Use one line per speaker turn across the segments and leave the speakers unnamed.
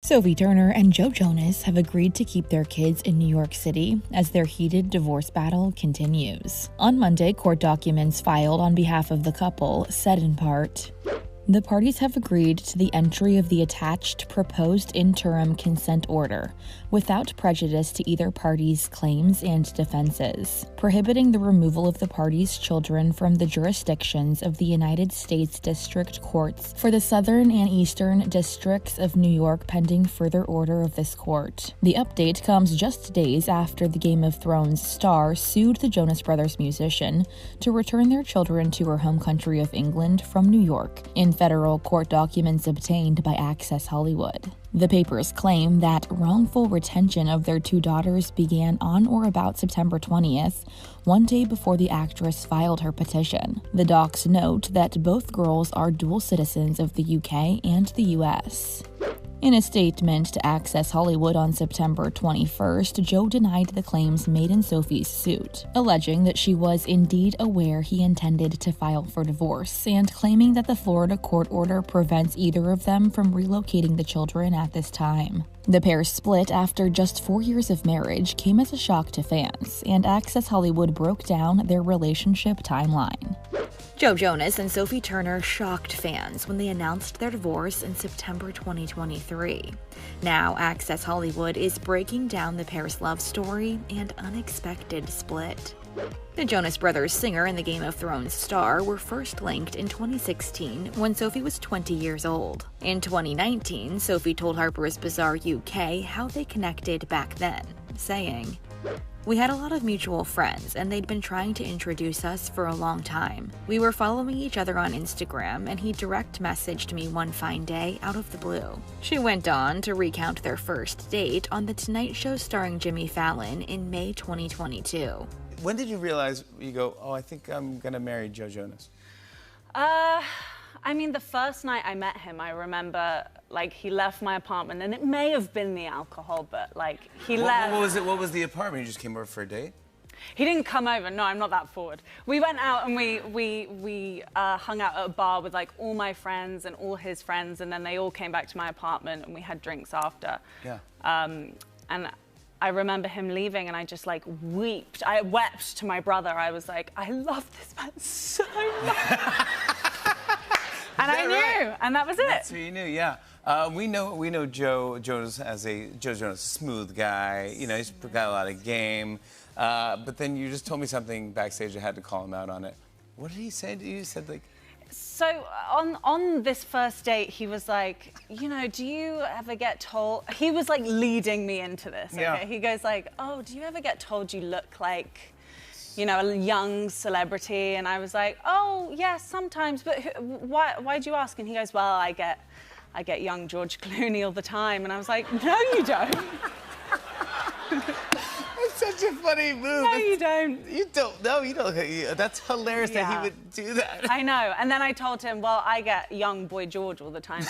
Sophie Turner and Joe Jonas have agreed to keep their kids in New York City as their heated divorce battle continues. On Monday, court documents filed on behalf of the couple said in part, "The parties have agreed to the entry of the attached proposed interim consent order without prejudice to either party's claims and defenses, prohibiting the removal of the parties' children from the jurisdictions of the United States District Courts for the Southern and Eastern Districts of New York pending further order of this court." The update comes just days after the Game of Thrones star sued the Jonas Brothers musician to return their children to her home country of England from New York in federal court documents obtained by Access Hollywood. The papers claim that wrongful retention of their two daughters began on or about September 20th, one day before the actress filed her petition. The docs note that both girls are dual citizens of the UK and the US. In a statement to Access Hollywood on September 21st, Joe denied the claims made in Sophie's suit, alleging that she was indeed aware he intended to file for divorce, and claiming that the Florida court order prevents either of them from relocating the children at this time. The pair's split after just 4 years of marriage came as a shock to fans, and Access Hollywood broke down their relationship timeline. Joe Jonas and Sophie Turner shocked fans when they announced their divorce in September 2023. Now, Access Hollywood is breaking down the pair's love story and unexpected split. The Jonas Brothers singer and the Game of Thrones star were first linked in 2016 when Sophie was 20 years old. In 2019, Sophie told Harper's Bazaar UK how they connected back then, saying, "We had a lot of mutual friends, and they'd been trying to introduce us for a long time. We were following each other on Instagram, and he direct messaged me one fine day out of the blue." She went on to recount their first date on The Tonight Show starring Jimmy Fallon in May 2022.
When did you realize, you go, oh, I think I'm gonna marry Joe Jonas?
I mean, the first night I met him, I remember, like, he left my apartment, and it may have been the alcohol, but, like, he left.
What was the apartment? You just came over for a date?
He didn't come over. No, I'm not that forward. We went out and we hung out at a bar with, like, all my friends and all his friends, and then they all came back to my apartment, and we had drinks after.
Yeah.
And I remember him leaving, and I just, like, wept. I wept to my brother. I was like, I love this man so much. And I knew, right? And that was it.
That's what you knew, yeah. We know Joe Jonas as Joe Jonas, a smooth guy. You know, he's got a lot of game. But then you just told me something backstage. I had to call him out on it. What did he say to you? You said, like...
So on this first date, he was like, you know, do you ever get told... He was, like, leading me into this, okay?
Yeah.
He goes, like, oh, do you ever get told you look like, you know, a young celebrity? And I was like, oh, yeah, sometimes, but why'd you ask? And he goes, well, I get young George Clooney all the time. And I was like, no, you don't.
That's such a funny move.
No, you don't.
You don't. No, you don't. That's hilarious that he would do that.
I know. And then I told him, well, I get young boy George all the time.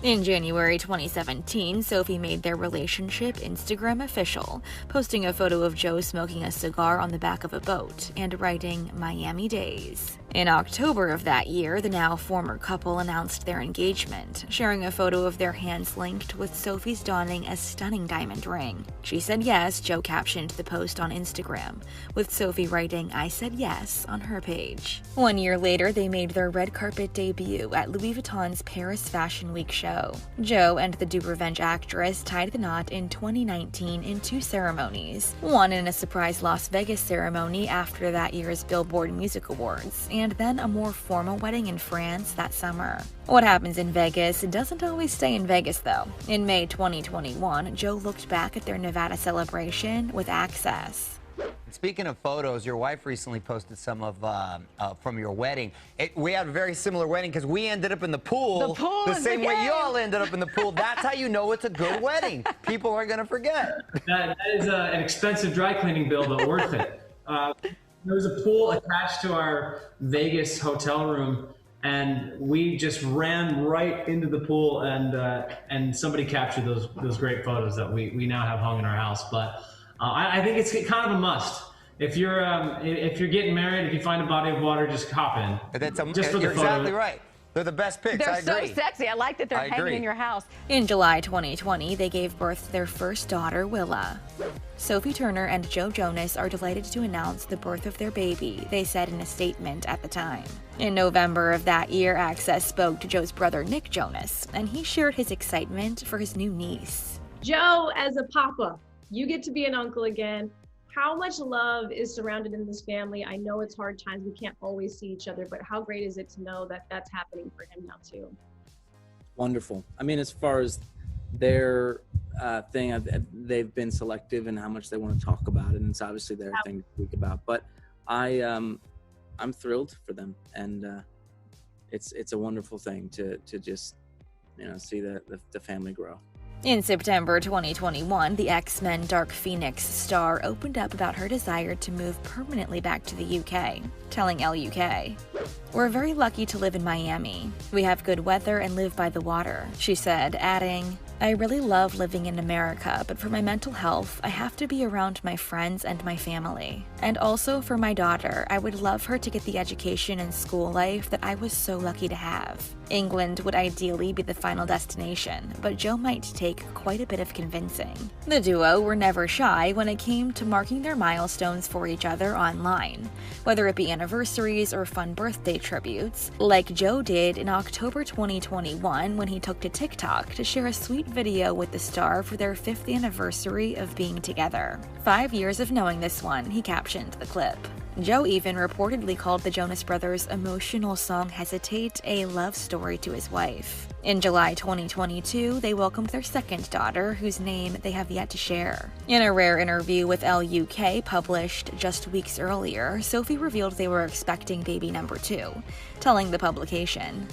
In January 2017, Sophie made their relationship Instagram official, posting a photo of Joe smoking a cigar on the back of a boat and writing Miami Days. In October of that year, the now former couple announced their engagement, sharing a photo of their hands linked with Sophie's donning a stunning diamond ring. She said yes, Joe captioned the post on Instagram, with Sophie writing I said yes on her page. 1 year later, they made their red carpet debut at Louis Vuitton's Paris Fashion Week show. Joe and the Do Revenge actress tied the knot in 2019 in 2 ceremonies, one in a surprise Las Vegas ceremony after that year's Billboard Music Awards, and then a more formal wedding in France that summer. What happens in Vegas doesn't always stay in Vegas, though. In May 2021, Joe looked back at their Nevada celebration with Access.
Speaking of photos, your wife recently posted some of from your wedding. We had a very similar wedding because we ended up in the pool the same way you all ended up in the pool. That's how you know it's a good wedding. People aren't going to forget.
That is an expensive dry cleaning bill, but worth it. There was a pool attached to our Vegas hotel room, and we just ran right into the pool, and somebody captured those great photos that we now have hung in our house. But I think it's kind of a must. If you're getting married, if you find a body of water, just hop in.
That's
just for the
you're
photo.
exactly right. They're the best pics.
They're
I agree.
so sexy. I like that they're hanging in your house.
In July 2020, they gave birth to their first daughter, Willa. Sophie Turner and Joe Jonas are delighted to announce the birth of their baby, they said in a statement at the time. In November of that year, Access spoke to Joe's brother, Nick Jonas, and he shared his excitement for his new niece.
Joe, as a papa, you get to be an uncle again. How much love is surrounded in this family? I know it's hard times. We can't always see each other, but how great is it to know that that's happening for him now too?
Wonderful. I mean, as far as their thing, they've been selective in how much they want to talk about it, and it's obviously their thing to speak about. But I'm thrilled for them, and it's a wonderful thing to just see the family grow.
In September 2021, the X-Men Dark Phoenix star opened up about her desire to move permanently back to the UK, telling LUK, "We're very lucky to live in Miami. We have good weather and live by the water," she said, adding, "I really love living in America, but for my mental health, I have to be around my friends and my family. And also for my daughter, I would love her to get the education and school life that I was so lucky to have. England would ideally be the final destination, but Joe might take quite a bit of convincing." The duo were never shy when it came to marking their milestones for each other online, whether it be anniversaries or fun birthday tributes, like Joe did in October 2021 when he took to TikTok to share a sweet video with the star for their 5th anniversary of being together. 5 years of knowing this one, he captioned the clip. Joe even reportedly called the Jonas Brothers' emotional song Hesitate a love story to his wife. In July 2022, they welcomed their second daughter, whose name they have yet to share. In a rare interview with LUK published just weeks earlier, Sophie revealed they were expecting baby number 2, telling the publication,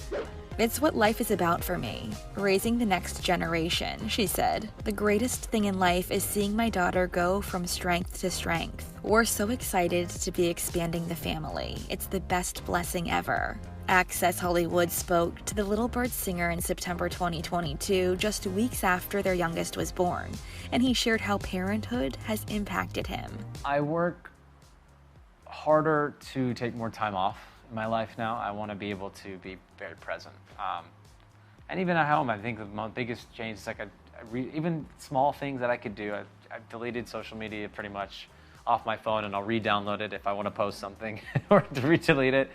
"It's what life is about for me, raising the next generation," she said. "The greatest thing in life is seeing my daughter go from strength to strength. We're so excited to be expanding the family. It's the best blessing ever." Access Hollywood spoke to the Little Bird singer in September 2022, just weeks after their youngest was born, and he shared how parenthood has impacted him.
I work harder to take more time off in my life now. I want to be able to be very present. And even at home, I think the biggest change is even small things that I could do. I've deleted social media pretty much off my phone, and I'll re-download it if I want to post something or to re-delete it.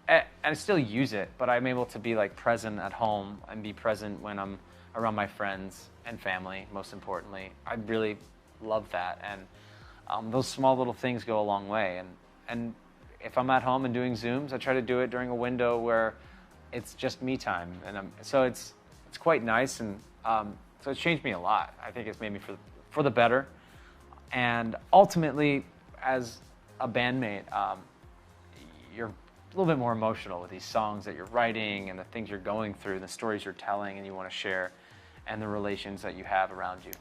And I still use it, but I'm able to be present at home and be present when I'm around my friends and family, most importantly. I really love that, and those small little things go a long way. And if I'm at home and doing Zooms, I try to do it during a window where it's just me time, and so it's quite nice, and so it's changed me a lot. I think it's made me for the better, and ultimately, as a bandmate, you're a little bit more emotional with these songs that you're writing and the things you're going through, the stories you're telling and you want to share, and the relations that you have around you.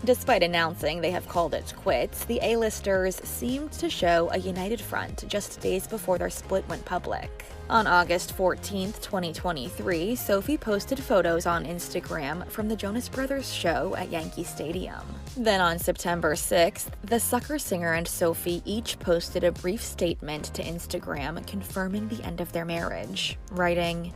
Despite announcing they have called it quits, the A-listers seemed to show a united front just days before their split went public. On August 14th, 2023, Sophie posted photos on Instagram from the Jonas Brothers show at Yankee Stadium. Then on September 6th, the Sucker singer and Sophie each posted a brief statement to Instagram confirming the end of their marriage, writing,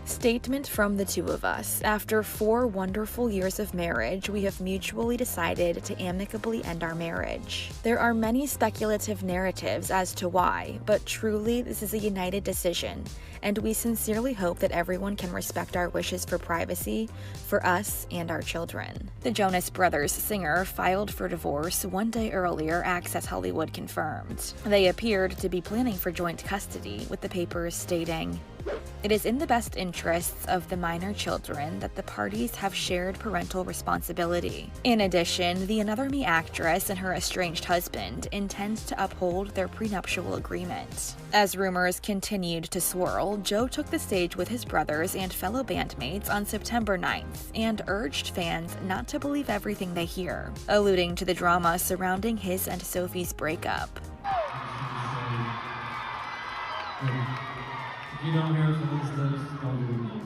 "Statement from the two of us. After 4 wonderful years of marriage, we have mutually decided to amicably end our marriage. There are many speculative narratives as to why, but truly this is a united decision, and we sincerely hope that everyone can respect our wishes for privacy, for us and our children." The Jonas Brothers singer filed for divorce 1 day earlier, Access Hollywood confirmed. They appeared to be planning for joint custody, with the papers stating, "It is in the best interests of the minor children that the parties have shared parental responsibility. In addition, the Another Me actress and her estranged husband intend to uphold their prenuptial agreement." As rumors continued to swirl, Joe took the stage with his brothers and fellow bandmates on September 9th and urged fans not to believe everything they hear, alluding to the drama surrounding his and Sophie's breakup.
If you don't hear from these lips, don't do me.